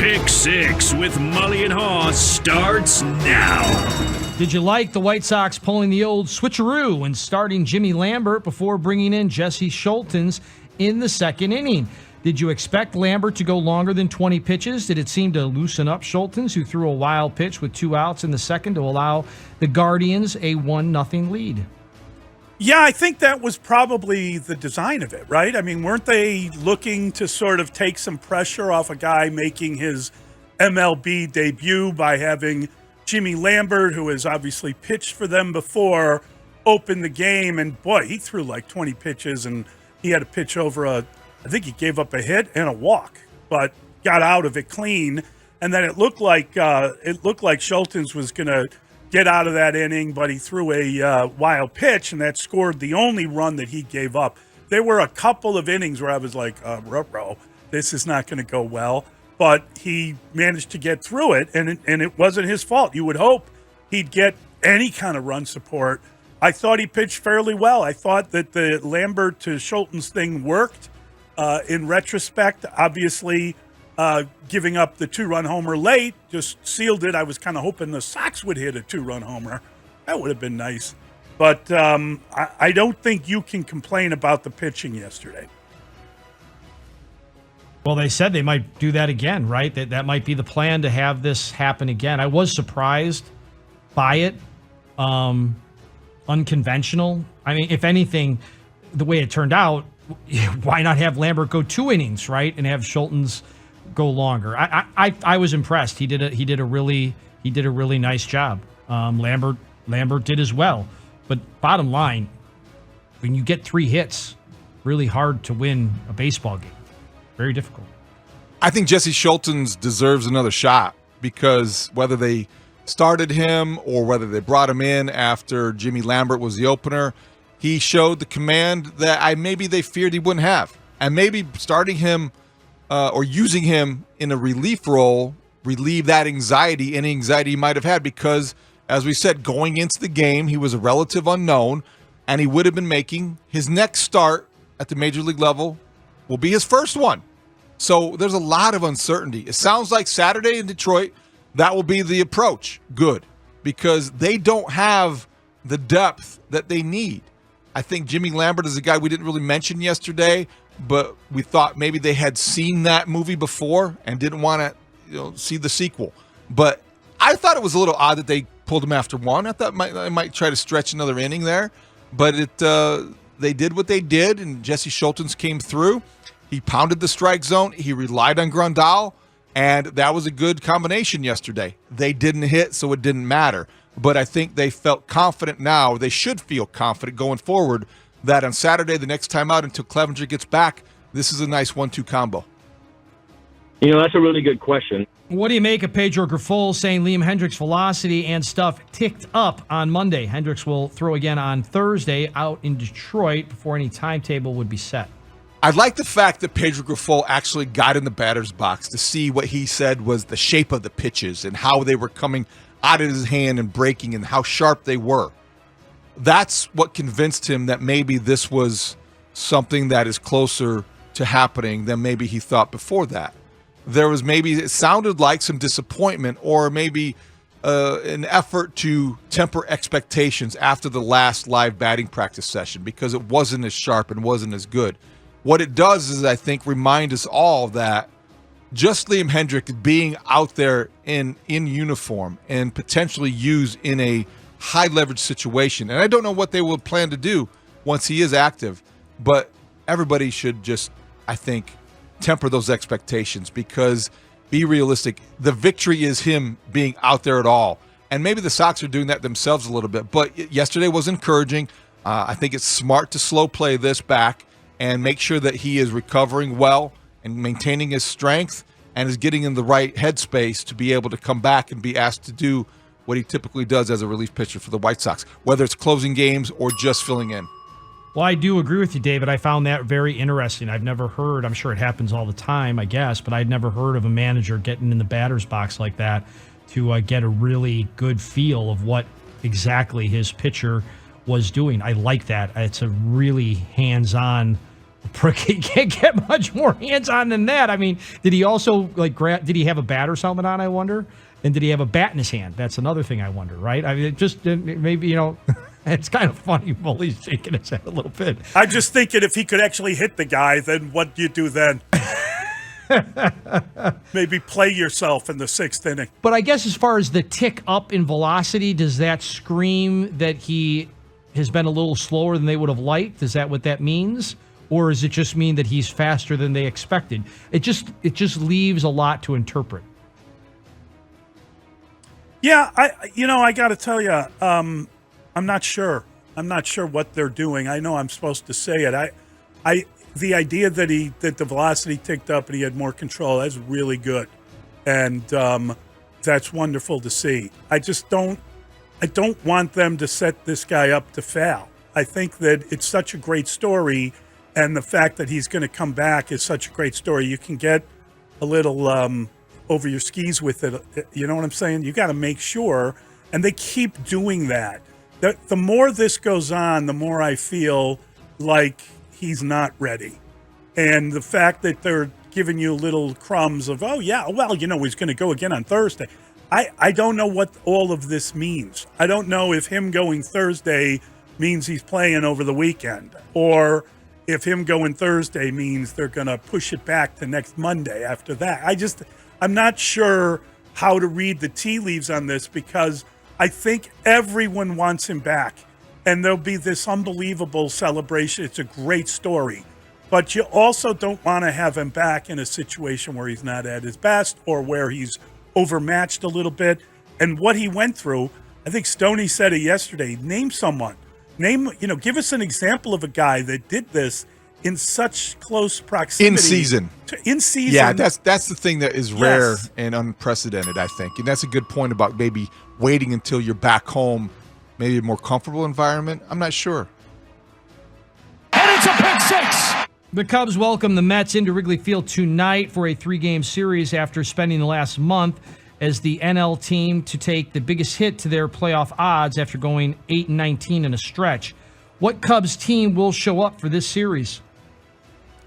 Pick Six with Mully and Haugh starts now. Did you like the White Sox pulling the old switch-a-roo and starting Jimmy Lambert before bringing in Jesse Schultens in the second inning? Did you expect Lambert to go longer than 20 pitches? Did it seem to loosen up Schultens, who threw a wild pitch with 2 outs in the second to allow the Guardians a 1-0 lead? Yeah, I think that was probably the design of it, right? I mean, weren't they looking to sort of take some pressure off a guy making his MLB debut by having Jimmy Lambert, who has obviously pitched for them before, open the game? And boy, he threw like 20 pitches, and he had to pitch over I think he gave up a hit and a walk, but got out of it clean. And then it looked like Schultens was going to get out of that inning, but he threw a wild pitch, and that scored the only run that he gave up. There were a couple of innings where I was like, ruh-roh, this is not going to go well. But he managed to get through it, and it wasn't his fault. You would hope he'd get any kind of run support. I thought he pitched fairly well. I thought that the Lambert to Schultens thing worked. In retrospect, obviously, giving up the 2-run homer late just sealed it. I was kind of hoping the Sox would hit a 2-run homer. That would have been nice. But I don't think you can complain about the pitching yesterday. Well, they said they might do that again, right? That might be the plan, to have this happen again. I was surprised by it. Unconventional. I mean, if anything, the way it turned out, why not have Lambert go 2 innings, right, and have Schultens go longer? I was impressed. He did a really nice job. Lambert did as well. But bottom line, when you get 3 hits, really hard to win a baseball game. Very difficult. I think Jesse Schultens deserves another shot, because whether they started him or whether they brought him in after Jimmy Lambert was the opener, he showed the command that maybe they feared he wouldn't have. And maybe starting him or using him in a relief role relieve that anxiety, any anxiety he might have had, because, as we said, going into the game, he was a relative unknown, and he would have been making his next start at the major league level will be his first one. So there's a lot of uncertainty. It sounds like Saturday in Detroit, that will be the approach. Good, because they don't have the depth that they need. I think Jimmy Lambert is a guy we didn't really mention yesterday, but we thought maybe they had seen that movie before and didn't want to see the sequel. But I thought it was a little odd that they pulled him after 1. I thought they might try to stretch another inning there. But they did what they did, and Jesse Schultens came through. He pounded the strike zone. He relied on Grandal, and that was a good combination yesterday. They didn't hit, so it didn't matter. But I think they felt confident now. They should feel confident going forward that on Saturday, the next time out, until Clevenger gets back, this is a nice 1-2 combo. That's a really good question. What do you make of Pedro Grifol saying Liam Hendriks' velocity and stuff ticked up on Monday? Hendriks will throw again on Thursday out in Detroit before any timetable would be set. I like the fact that Pedro Grifol actually got in the batter's box to see what he said was the shape of the pitches and how they were coming out of his hand and breaking and how sharp they were. That's what convinced him that maybe this was something that is closer to happening than maybe he thought before that. There was it sounded like some disappointment, or maybe an effort to temper expectations after the last live batting practice session, because it wasn't as sharp and wasn't as good. What it does is, I think, remind us all that just Liam Hendriks being out there in uniform and potentially used in a high leverage situation. And I don't know what they will plan to do once he is active, but everybody should just, I think, temper those expectations, because be realistic. The victory is him being out there at all. And maybe the Sox are doing that themselves a little bit, but yesterday was encouraging. I think it's smart to slow play this back and make sure that he is recovering well and maintaining his strength and is getting in the right headspace to be able to come back and be asked to do what he typically does as a relief pitcher for the White Sox, whether it's closing games or just filling in. Well, I do agree with you, David. I found that very interesting. I've never heard, I'm sure it happens all the time, I guess, but I'd never heard of a manager getting in the batter's box like that to get a really good feel of what exactly his pitcher was doing. I like that. It's a really hands-on He can't get much more hands-on than that. I mean, did he also did he have a batter's helmet on, I wonder? And did he have a bat in his hand? That's another thing I wonder, right? I mean, it just maybe, it's kind of funny. Mully's shaking his head a little bit. I'm just thinking if he could actually hit the guy, then what do you do then? Maybe play yourself in the 6th inning. But I guess as far as the tick up in velocity, does that scream that he has been a little slower than they would have liked? Is that what that means? Or does it just mean that he's faster than they expected? It just leaves a lot to interpret. Yeah, I got to tell you, I'm not sure. I'm not sure what they're doing. I know I'm supposed to say it. The idea that the velocity ticked up and he had more control, that's really good, and that's wonderful to see. I don't want them to set this guy up to fail. I think that it's such a great story, and the fact that he's going to come back is such a great story. You can get a little over your skis with it. You know what I'm saying? You got to make sure, and they keep doing that. The more this goes on, the more I feel like he's not ready. And the fact that they're giving you little crumbs of, oh, yeah, well, he's going to go again on Thursday. I don't know what all of this means. I don't know if him going Thursday means he's playing over the weekend, or if him going Thursday means they're going to push it back to next Monday after that. I'm not sure how to read the tea leaves on this, because I think everyone wants him back. And there'll be this unbelievable celebration. It's a great story. But you also don't want to have him back in a situation where he's not at his best or where he's overmatched a little bit. And what he went through, I think Stoney said it yesterday, name someone. Give us an example of a guy that did this in such close proximity. In season. Yeah, that's the thing that is rare and unprecedented, I think. And that's a good point about maybe waiting until you're back home, maybe a more comfortable environment. I'm not sure. And it's a pick six. The Cubs welcome the Mets into Wrigley Field tonight for a 3-game series after spending the last month as the NL team to take the biggest hit to their playoff odds after going 8-19 in a stretch. What Cubs team will show up for this series?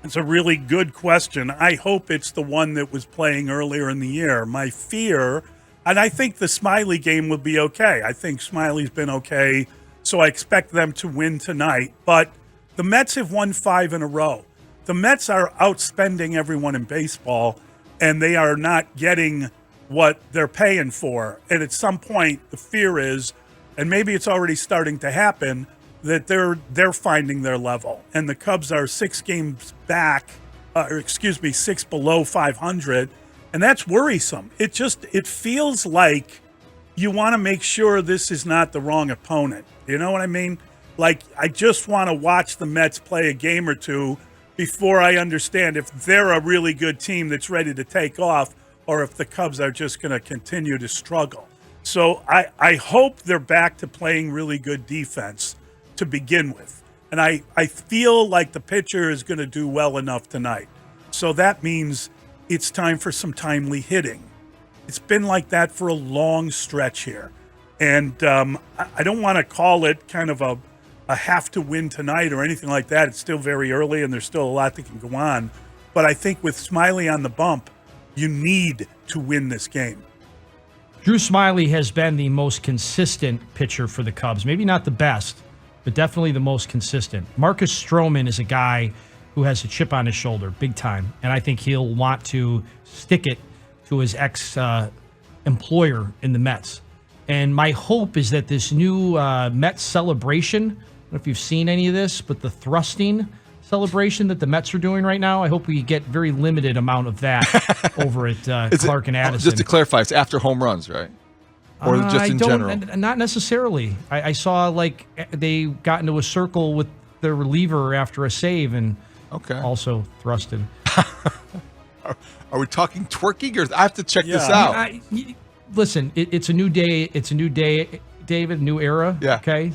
It's a really good question. I hope it's the one that was playing earlier in the year. My fear, and I think the Smiley game will be okay. I think Smiley's been okay, so I expect them to win tonight. But the Mets have won 5 in a row. The Mets are outspending everyone in baseball, and they are not getting what they're paying for. And at some point, the fear is, and maybe it's already starting to happen, that they're finding their level. And the Cubs are 6 games back, 6 below 500, and that's worrisome. It feels like you want to make sure this is not the wrong opponent. You know what I mean? Like, I just want to watch the Mets play a game or two before I understand if they're a really good team that's ready to take off, or if the Cubs are just going to continue to struggle. So I hope they're back to playing really good defense to begin with. And I feel like the pitcher is going to do well enough tonight. So that means it's time for some timely hitting. It's been like that for a long stretch here. And I don't want to call it kind of a have to win tonight or anything like that. It's still very early and there's still a lot that can go on. But I think with Smiley on the bump, you need to win this game. Drew Smiley has been the most consistent pitcher for the Cubs. Maybe not the best, but definitely the most consistent. Marcus Stroman is a guy who has a chip on his shoulder, big time, and I think he'll want to stick it to his ex-employer in the Mets. And my hope is that this new Mets celebration, I don't know if you've seen any of this, but the thrusting celebration that the Mets are doing right now, I hope we get very limited amount of that over at Clark and Addison. Just to clarify, it's after home runs, right? Or just in general? Not necessarily. I saw like they got into a circle with their reliever after a save and also thrusted. Are we talking twerking, or I have to check this out? Listen, it's a new day. It's a new day, David. New era. Yeah. Okay.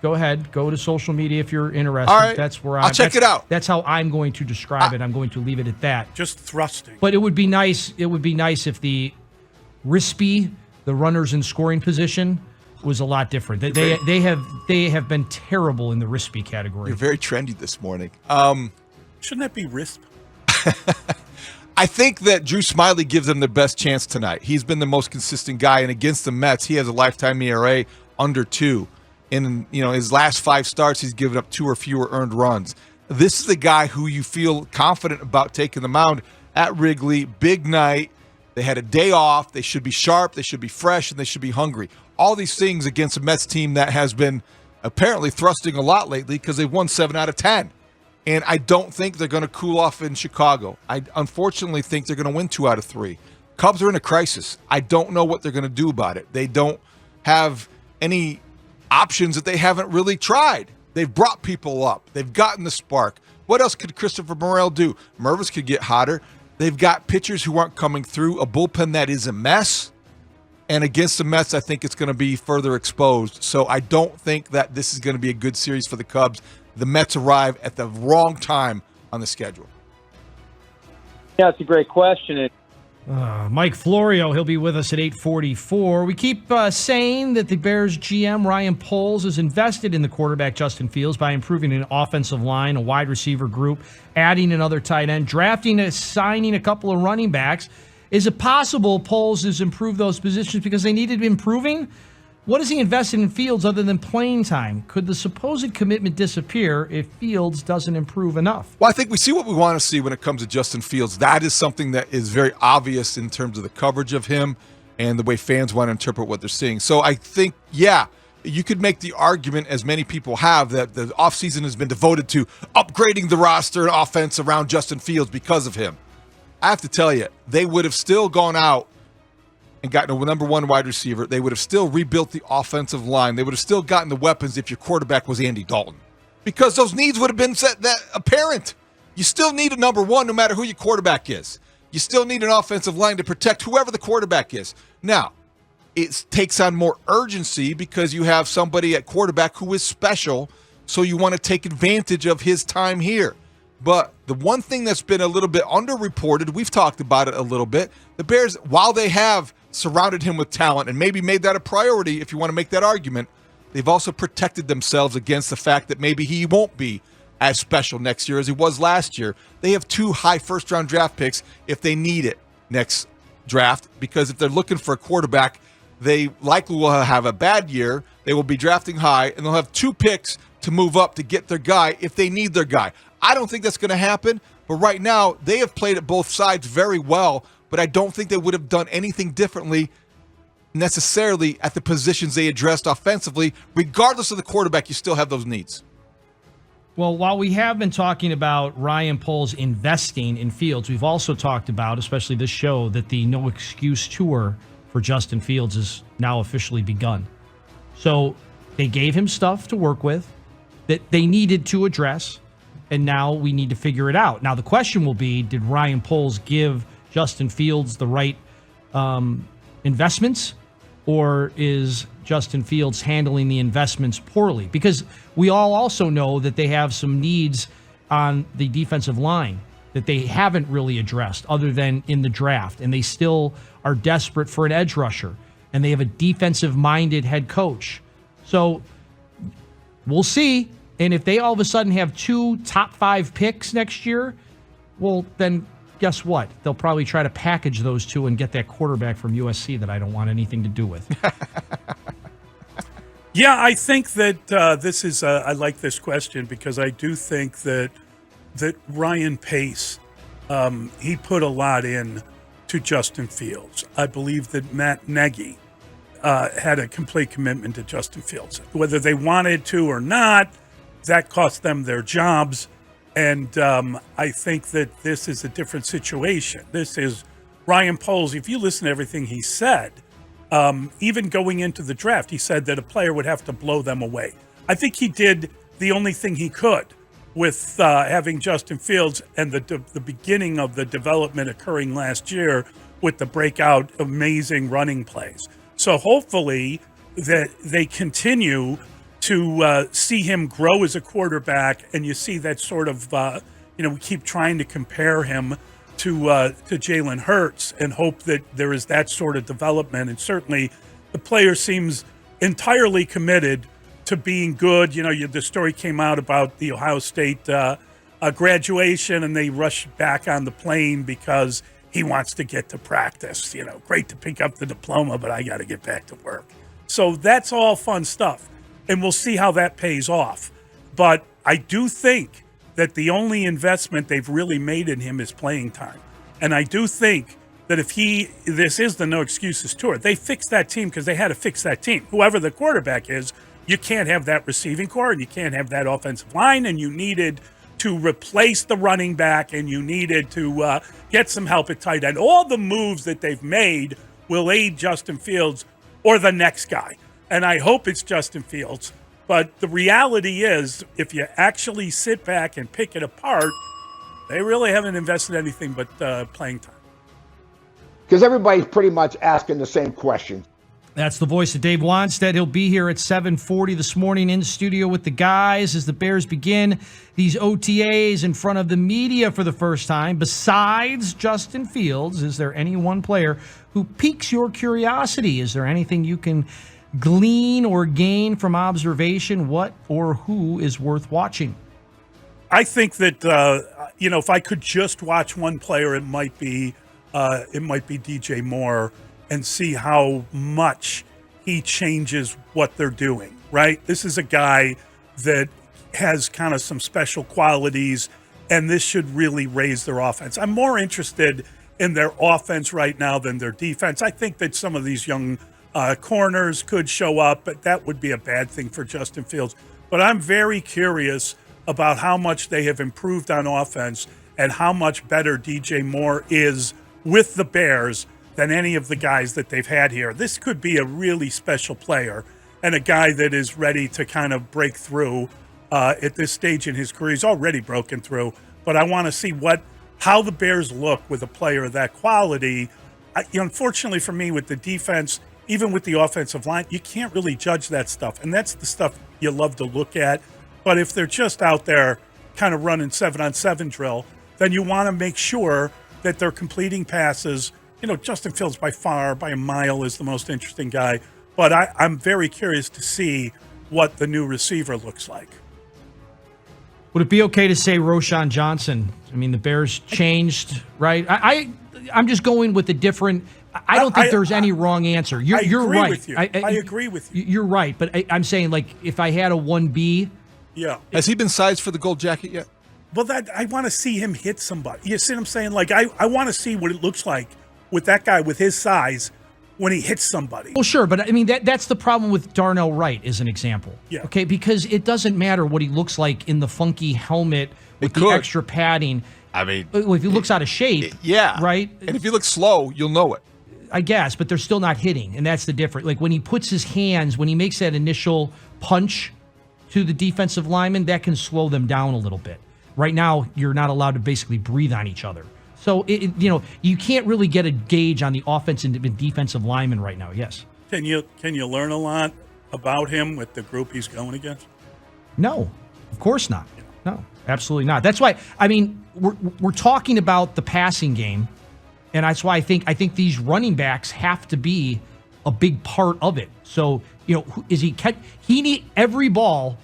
Go ahead. Go to social media if you're interested. All right. That's where I'll check it out. That's how I'm going to describe it. I'm going to leave it at that. Just thrusting. But it would be nice. It would be nice if the Rispy, the runners in scoring position, was a lot different. They have been terrible in the Rispy category. You're very trendy this morning. Shouldn't that be RISP? I think that Drew Smyly gives them the best chance tonight. He's been the most consistent guy, and against the Mets, he has a lifetime ERA under 2. In his last 5 starts, he's given up 2 or fewer earned runs. This is the guy who you feel confident about taking the mound at Wrigley. Big night. They had a day off. They should be sharp. They should be fresh, and they should be hungry. All these things against a Mets team that has been apparently thrusting a lot lately because they've won 7 out of 10. And I don't think they're going to cool off in Chicago. I unfortunately think they're going to win 2 out of 3. Cubs are in a crisis. I don't know what they're going to do about it. They don't have any options that they haven't really tried. They've brought people up. They've gotten the spark. What else could Christopher Morel do? Mervis could get hotter. They've got pitchers who aren't coming through, a bullpen that is a mess. And against the Mets, I think it's going to be further exposed. So I don't think that this is going to be a good series for the Cubs. The Mets arrive at the wrong time on the schedule. Yeah, it's a great question. Mike Florio, he'll be with us at 8:44. We keep saying that the Bears GM, Ryan Poles, is invested in the quarterback Justin Fields by improving an offensive line, a wide receiver group, adding another tight end, signing a couple of running backs. Is it possible Poles has improved those positions because they needed improving? What has he invested in Fields other than playing time? Could the supposed commitment disappear if Fields doesn't improve enough? Well, I think we see what we want to see when it comes to Justin Fields. That is something that is very obvious in terms of the coverage of him and the way fans want to interpret what they're seeing. So I think, yeah, you could make the argument, as many people have, that the offseason has been devoted to upgrading the roster and offense around Justin Fields because of him. I have to tell you, they would have still gone out and gotten a number 1 wide receiver. They would have still rebuilt the offensive line. They would have still gotten the weapons if your quarterback was Andy Dalton, because those needs would have been apparent. You still need a number 1 no matter who your quarterback is. You still need an offensive line to protect whoever the quarterback is. Now, it takes on more urgency because you have somebody at quarterback who is special, so you want to take advantage of his time here. But the one thing that's been a little bit underreported, we've talked about it a little bit, the Bears, while they have surrounded him with talent and maybe made that a priority if you want to make that argument, they've also protected themselves against the fact that maybe he won't be as special next year as he was last year. They have 2 high first-round draft picks if they need it next draft, because if they're looking for a quarterback, they likely will have a bad year. They will be drafting high, and they'll have 2 picks to move up to get their guy if they need their guy. I don't think that's going to happen, but right now they have played at both sides very well, but I don't think they would have done anything differently necessarily at the positions they addressed offensively. Regardless of the quarterback, you still have those needs. Well, while we have been talking about Ryan Poles investing in Fields, we've also talked about, especially this show, that the No Excuse Tour for Justin Fields is now officially begun. So they gave him stuff to work with that they needed to address, and now we need to figure it out. Now, the question will be, did Ryan Poles give Justin Fields the right investments, or is Justin Fields handling the investments poorly? Because we all also know that they have some needs on the defensive line that they haven't really addressed other than in the draft, and they still are desperate for an edge rusher, and they have a defensive-minded head coach. So we'll see. And if they all of a sudden have 2 top 5 picks next year, well, then guess what? They'll probably try to package those 2 and get that quarterback from USC that I don't want anything to do with. Yeah, I think that this is. I like this question because I do think that Ryan Pace, he put a lot in to Justin Fields. I believe that Matt Nagy had a complete commitment to Justin Fields, whether they wanted to or not. That cost them their jobs, and I think that this is a different situation. This is Ryan Poles. If you listen to everything he said, even going into the draft, he said that a player would have to blow them away. I think he did the only thing he could with having Justin Fields and the beginning of the development occurring last year with the breakout amazing running plays. So hopefully that they continue to see him grow as a quarterback, and you see that sort of, we keep trying to compare him to Jalen Hurts and hope that there is that sort of development. And certainly the player seems entirely committed to being good. The story came out about the Ohio State graduation and they rush back on the plane because he wants to get to practice. Great to pick up the diploma, but I got to get back to work. So that's all fun stuff. And we'll see how that pays off. But I do think that the only investment they've really made in him is playing time. And I do think that this is the no excuses tour. They fixed that team because they had to fix that team. Whoever the quarterback is, you can't have that receiving core and you can't have that offensive line, and you needed to replace the running back and you needed to get some help at tight end. All the moves that they've made will aid Justin Fields or the next guy. And I hope it's Justin Fields. But the reality is, if you actually sit back and pick it apart, they really haven't invested anything but playing time. Because everybody's pretty much asking the same question. That's the voice of Dave Wanstead. He'll be here at 7:40 this morning in studio with the guys as the Bears begin these OTAs in front of the media for the first time. Besides Justin Fields, is there any one player who piques your curiosity? Is there anything you can glean or gain from observation? What or who is worth watching? I think that, if I could just watch one player, it might be DJ Moore, and see how much he changes what they're doing, right? This is a guy that has kind of some special qualities, and this should really raise their offense. I'm more interested in their offense right now than their defense. I think that some of these young corners could show up, but that would be a bad thing for Justin Fields. But I'm very curious about how much they have improved on offense and how much better DJ Moore is with the Bears than any of the guys that they've had here. This could be a really special player and a guy that is ready to kind of break through at this stage in his career. He's already broken through, but I want to see how the Bears look with a player of that quality. Unfortunately for me, with the defense, even with the offensive line, you can't really judge that stuff, and that's the stuff you love to look at. But if they're just out there kind of running 7-on-7 drill, then you want to make sure that they're completing passes. Justin Fields by a mile is the most interesting guy, but I'm very curious to see what the new receiver looks like. Would it be okay to say Roschon Johnson? I mean, the Bears changed, right? I'm just going with a different. I don't think there's any wrong answer. You're right. With you. I agree with you. You're right, but I'm saying, like, if I had a 1B. Yeah. Has he been sized for the gold jacket yet? Well, I want to see him hit somebody. You see what I'm saying? Like, I want to see what it looks like with that guy with his size when he hits somebody. Well, sure, but I mean, that's the problem with Darnell Wright as an example. Yeah. Okay, because it doesn't matter what he looks like in the funky helmet with the extra padding. I mean, if he looks out of shape, right? And if he looks slow, you'll know it. I guess, but they're still not hitting, and that's the difference. Like when he puts his hands, when he makes that initial punch to the defensive lineman, that can slow them down a little bit. Right now, you're not allowed to basically breathe on each other. So, you can't really get a gauge on the offensive and defensive lineman right now, yes. Can you learn a lot about him with the group he's going against? No, of course not. No, absolutely not. That's why, I mean, we're talking about the passing game, and that's why I think these running backs have to be a big part of it. So, is he need every ball.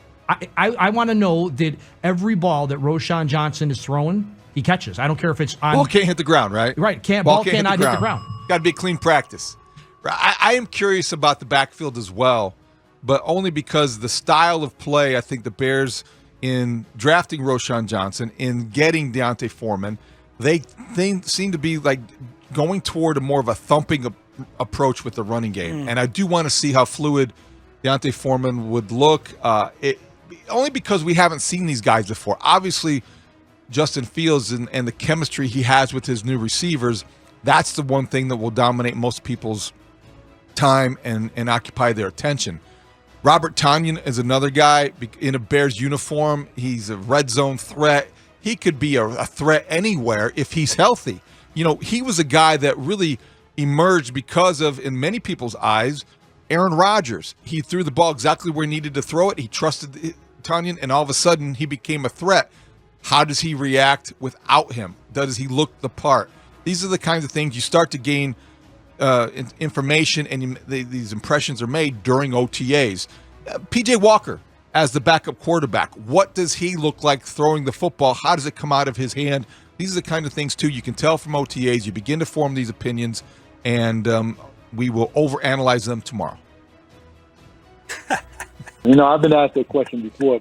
I want to know that every ball that Roschon Johnson is throwing, he catches. I don't care if it's on. Ball can't hit the ground, right? Right. Ball cannot hit the ground. Got to be a clean practice. I am curious about the backfield as well, but only because the style of play, I think the Bears, in drafting Roschon Johnson, in getting D'Onta Foreman, they seem to be like going toward a more of a thumping approach with the running game. And I do want to see how fluid D'Onta Foreman would look, only because we haven't seen these guys before. Obviously, Justin Fields and the chemistry he has with his new receivers, that's the one thing that will dominate most people's time and occupy their attention. Robert Tonyan is another guy in a Bears uniform. He's a red zone threat. He could be a threat anywhere if he's healthy. He was a guy that really emerged because of, in many people's eyes, Aaron Rodgers. He threw the ball exactly where he needed to throw it. He trusted Tonyan, and all of a sudden he became a threat. How does he react without him? Does he look the part? These are the kinds of things you start to gain information, and these impressions are made during OTAs. P.J. Walker, as the backup quarterback. What does he look like throwing the football? How does it come out of his hand? These are the kind of things, too, you can tell from OTAs. You begin to form these opinions, and we will overanalyze them tomorrow. I've been asked that question before.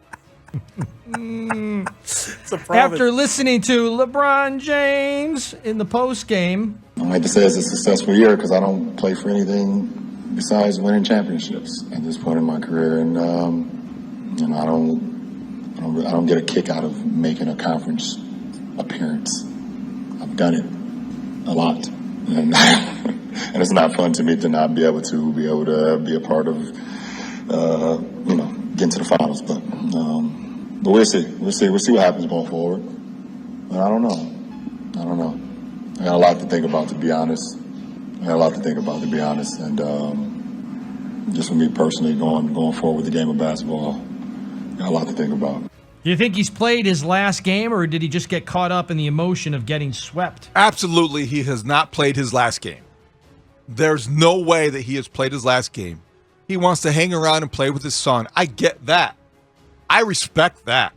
After listening to LeBron James in the postgame. I like to say it's a successful year because I don't play for anything besides winning championships at this point in my career, and I don't get a kick out of making a conference appearance. I've done it a lot, and it's not fun to me to not be able to be a part of getting to the finals. But we'll see what happens going forward. But I don't know. I got a lot to think about, to be honest. And just for me personally, going forward with the game of basketball, got a lot to think about. Do you think he's played his last game, or did he just get caught up in the emotion of getting swept? Absolutely, he has not played his last game. There's no way that he has played his last game. He wants to hang around and play with his son. I get that. I respect that.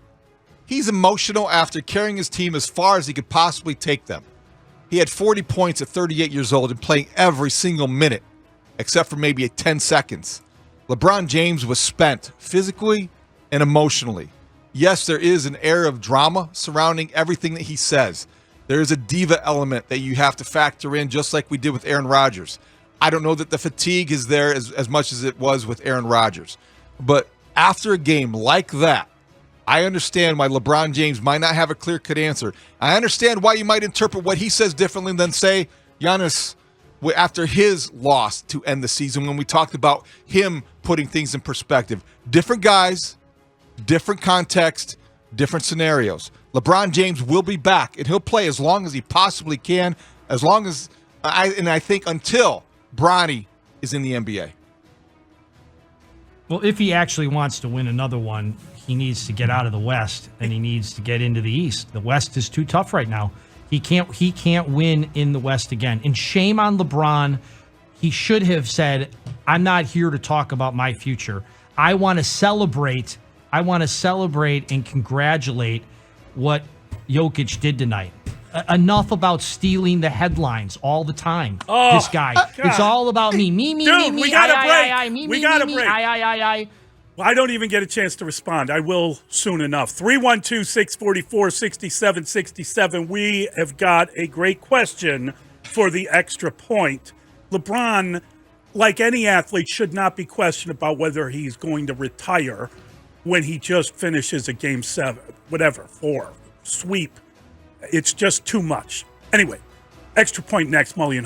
He's emotional after carrying his team as far as he could possibly take them. He had 40 points at 38 years old and playing every single minute, except for maybe 10 seconds. LeBron James was spent physically and emotionally. Yes, there is an air of drama surrounding everything that he says. There is a diva element that you have to factor in, just like we did with Aaron Rodgers. I don't know that the fatigue is there as much as it was with Aaron Rodgers. But after a game like that, I understand why LeBron James might not have a clear-cut answer. I understand why you might interpret what he says differently than, say, Giannis after his loss to end the season, when we talked about him putting things in perspective. Different guys, different context, different scenarios. LeBron James will be back, and he'll play as long as he possibly can, as long as I think until Bronny is in the NBA. Well, if he actually wants to win another one, he needs to get out of the West and he needs to get into the East. The West is too tough right now. He can't win in the West again. And shame on LeBron. He should have said, I'm not here to talk about my future. I want to celebrate and congratulate what Jokic did tonight. Enough about stealing the headlines all the time. Oh, this guy. God. It's all about me. Me, Dude, me, we got a break. we got a break. I. Well, I don't even get a chance to respond. I will soon enough. 312-644-6767. We have got a great question for the extra point. LeBron, like any athlete, should not be questioned about whether he's going to retire when he just finishes a game 7, whatever, 4, sweep. It's just too much. Anyway, extra point next, Mully and Haugh.